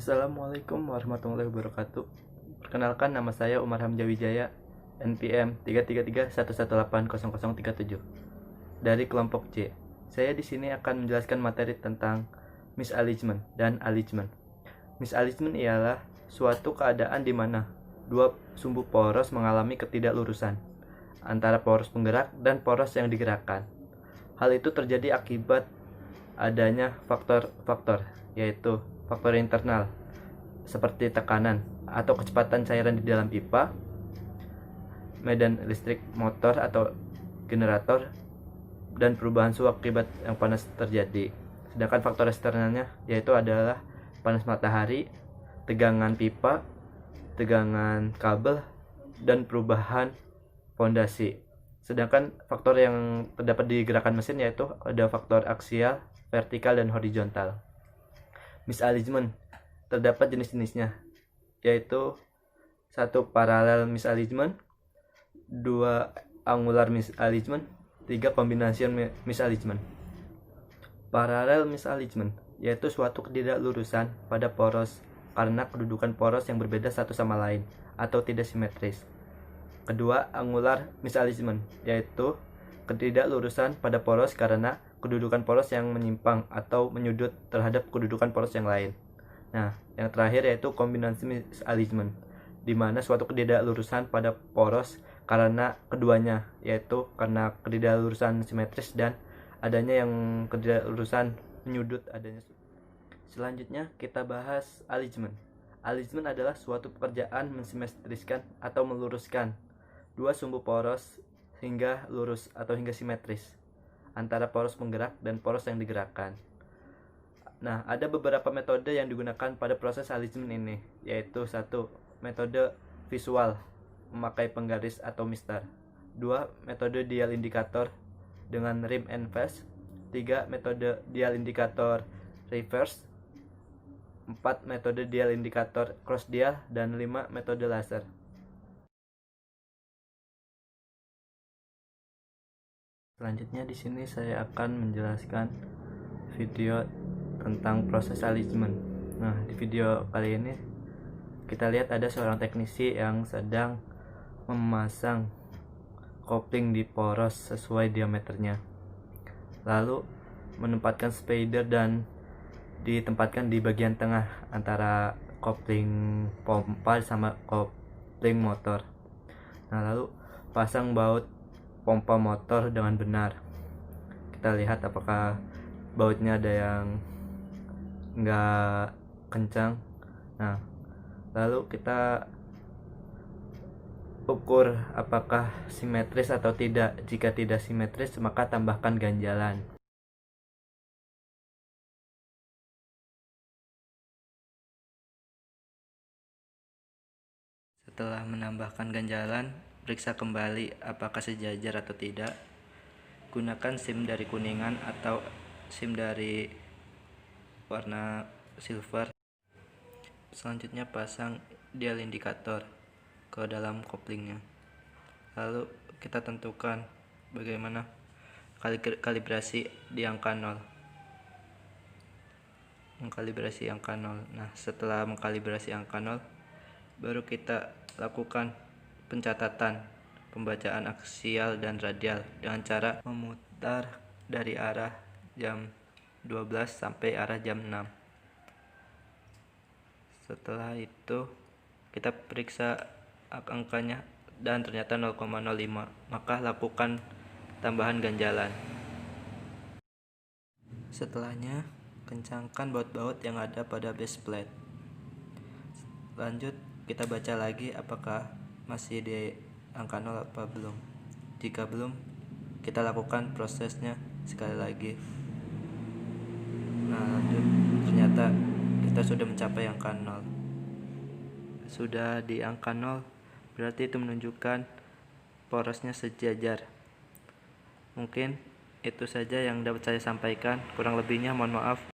Assalamualaikum warahmatullahi wabarakatuh. Perkenalkan, nama saya Umar Hamzah Wijaya, NPM 33311800037 dari kelompok C. Saya di sini akan menjelaskan materi tentang misalignment dan alignment. Misalignment ialah suatu keadaan di mana dua sumbu poros mengalami ketidaklurusan antara poros penggerak dan poros yang digerakkan. Hal itu terjadi akibat adanya faktor-faktor, yaitu faktor internal seperti tekanan atau kecepatan cairan di dalam pipa, medan listrik motor atau generator, dan perubahan suhu akibat yang panas terjadi. Sedangkan faktor eksternalnya yaitu adalah panas matahari, tegangan pipa, tegangan kabel, dan perubahan fondasi. Sedangkan faktor yang terdapat di gerakan mesin yaitu ada faktor aksial, vertikal, dan horizontal. Misalignment terdapat jenis-jenisnya, yaitu 1. Paralel misalignment, 2. Angular misalignment, 3. Combination misalignment. Paralel misalignment yaitu suatu ketidaklurusan pada poros karena kedudukan poros yang berbeda satu sama lain atau tidak simetris. Kedua, angular misalignment yaitu ketidaklurusan pada poros karena kedudukan poros yang menyimpang atau menyudut terhadap kedudukan poros yang lain. Nah, yang terakhir yaitu combination misalignment, di mana suatu ketidaklurusan pada poros karena keduanya, yaitu karena ketidaklurusan simetris dan adanya yang ketidaklurusan menyudut adanya. Selanjutnya kita bahas alignment. Alignment adalah suatu pekerjaan mensimetriskan atau meluruskan dua sumbu poros hingga lurus atau hingga simetris antara poros penggerak dan poros yang digerakkan. Nah, ada beberapa metode yang digunakan pada proses alignment ini, yaitu 1. Metode visual, memakai penggaris atau mistar. 2. Metode dial indikator dengan rim and phase. 3. Metode dial indikator reverse. 4. Metode dial indikator cross dial. Dan 5. Metode laser. Selanjutnya di sini saya akan menjelaskan video tentang proses alignment. Nah, di video kali ini kita lihat ada seorang teknisi yang sedang memasang kopling di poros sesuai diameternya, lalu menempatkan spider dan ditempatkan di bagian tengah antara kopling pompa sama kopling motor. Nah, lalu pasang baut pompa motor dengan benar. Kita lihat apakah bautnya ada yang nggak kencang. Nah, lalu kita ukur apakah simetris atau tidak. Jika tidak simetris, maka tambahkan ganjalan. Setelah menambahkan ganjalan, periksa kembali apakah sejajar atau tidak. Gunakan SIM dari kuningan atau SIM dari warna silver. Selanjutnya pasang dial indikator ke dalam koplingnya. Lalu kita tentukan bagaimana kalibrasi di angka 0. Mengkalibrasi angka 0. Nah, setelah mengkalibrasi angka 0, baru kita lakukan pencatatan pembacaan aksial dan radial dengan cara memutar dari arah jam 12 sampai arah jam 6. Setelah itu kita periksa angkanya dan ternyata 0,05, maka lakukan tambahan ganjalan. Setelahnya kencangkan baut-baut yang ada pada base plate. Lanjut kita baca lagi apakah masih di angka 0 apa belum. Jika belum, kita lakukan prosesnya sekali lagi. Nah, lanjut, ternyata kita sudah mencapai angka 0. Sudah di angka 0, berarti itu menunjukkan porosnya sejajar. Mungkin itu saja yang dapat saya sampaikan. Kurang lebihnya mohon maaf.